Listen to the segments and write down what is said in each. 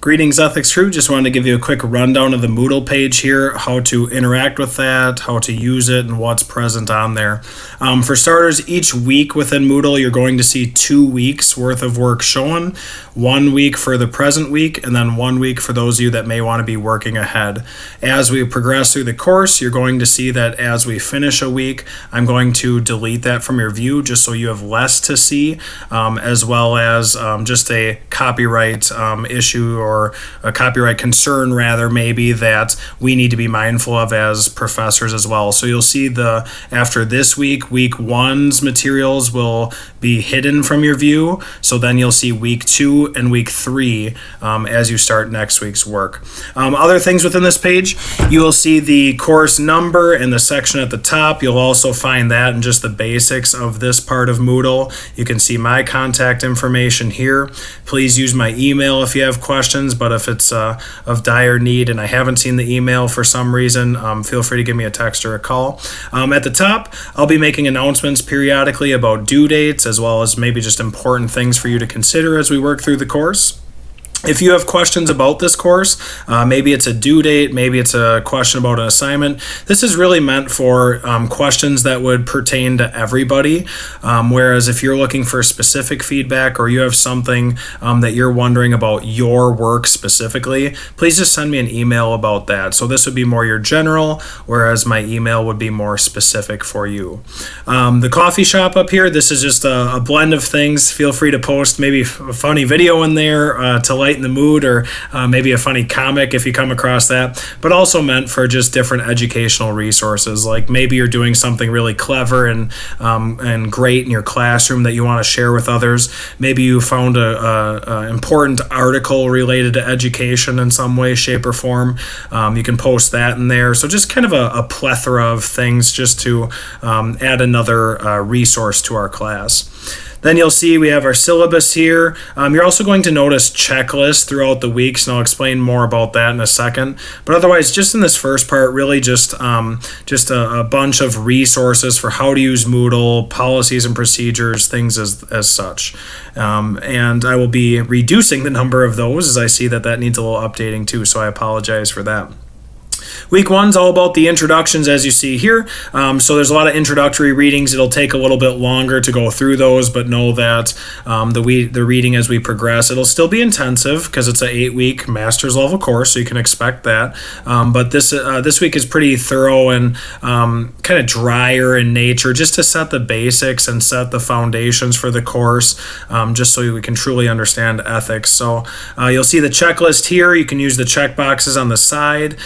Greetings, Ethics Crew. Just wanted to give you a quick rundown of the Moodle page here, how to interact with that, how to use it, and what's present on there. For starters, each week within Moodle, you're going to see 2 weeks worth of work shown. 1 week for the present week, and then 1 week for those of you that may want to be working ahead. As we progress through the course, you're going to see that as we finish a week, I'm going to delete that from your view just so you have less to see, as well as just a copyright issue or a copyright concern, rather, maybe, that we need to be mindful of as professors as well. So you'll see after this week, week one's materials will be hidden from your view. So then you'll see week 2 and week 3 as you start next week's work. Other things within this page, you will see the course number in the section at the top. You'll also find that in just the basics of this part of Moodle. You can see my contact information here. Please use my email if you have questions, but if it's of dire need and I haven't seen the email for some reason, feel free to give me a text or a call. At the top, I'll be making announcements periodically about due dates, as well as maybe just important things for you to consider as we work through the course. If you have questions about this course, maybe it's a due date, maybe it's a question about an assignment, this is really meant for questions that would pertain to everybody. Whereas if you're looking for specific feedback or you have something that you're wondering about your work specifically, please just send me an email about that. So this would be more your general, whereas my email would be more specific for you. The coffee shop up here, this is just a blend of things. Feel free to post maybe a funny video in there to lighten the mood, or maybe a funny comic if you come across that, but also meant for just different educational resources. Like maybe you're doing something really clever and great in your classroom that you want to share with others. Maybe you found a important article related to education in some way, shape, or form. You can post that in there. So just kind of a plethora of things just to add another resource to our class. Then you'll see we have our syllabus here. You're also going to notice checklists throughout the weeks, and I'll explain more about that in a second. But otherwise, just in this first part, really just a bunch of resources for how to use Moodle, policies and procedures, things as such. And I will be reducing the number of those as I see that needs a little updating too, so I apologize for that. Week one's all about the introductions, as you see here. So there's a lot of introductory readings. It'll take a little bit longer to go through those, but know that the reading as we progress, it'll still be intensive because it's an 8-week master's level course, so you can expect that. But this week is pretty thorough and kind of drier in nature, just to set the basics and set the foundations for the course, just so we can truly understand ethics. So you'll see the checklist here. You can use the check boxes on the side.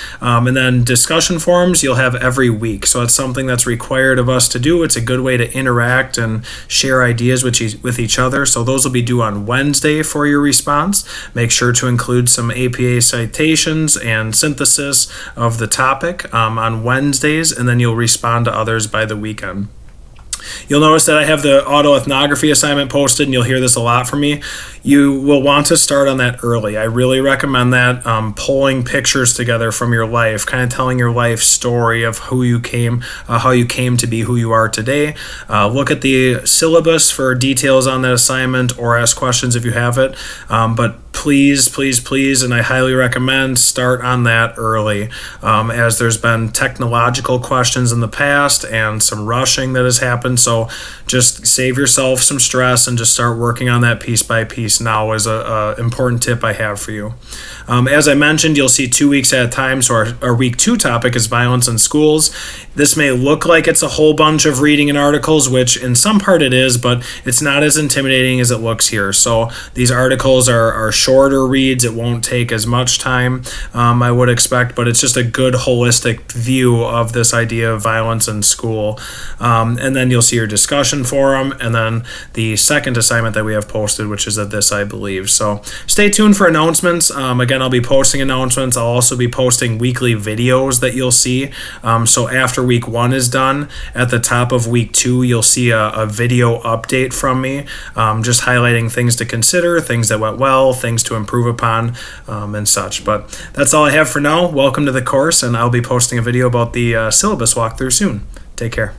And then discussion forums you'll have every week. So it's something that's required of us to do. It's a good way to interact and share ideas with each other. So those will be due on Wednesday for your response. Make sure to include some APA citations and synthesis of the topic on Wednesdays, and then you'll respond to others by the weekend. You'll notice that I have the autoethnography assignment posted, and you'll hear this a lot from me. You will want to start on that early. I really recommend that, pulling pictures together from your life, kind of telling your life story of who you came, how you came to be who you are today. Look at the syllabus for details on that assignment, or ask questions if you have it. But please, and I highly recommend start on that early, as there's been technological questions in the past and some rushing that has happened. So just save yourself some stress and just start working on that piece by piece now is a important tip I have for you. As I mentioned, you'll see 2 weeks at a time. So our week 2 topic is violence in schools. This may look like it's a whole bunch of reading and articles, which in some part it is, but it's not as intimidating as it looks here. So these articles are shorter reads. It won't take as much time, I would expect, but it's just a good holistic view of this idea of violence in school. And then you'll see your discussion forum, and then the second assignment that we have posted, which is at this, I believe. So stay tuned for announcements. Again, I'll be posting announcements. I'll also be posting weekly videos that you'll see. So after week 1 is done, at the top of week 2, you'll see a video update from me, just highlighting things to consider, things that went well, things to improve upon, and such. But that's all I have for now. Welcome to the course, and I'll be posting a video about the syllabus walkthrough soon. Take care.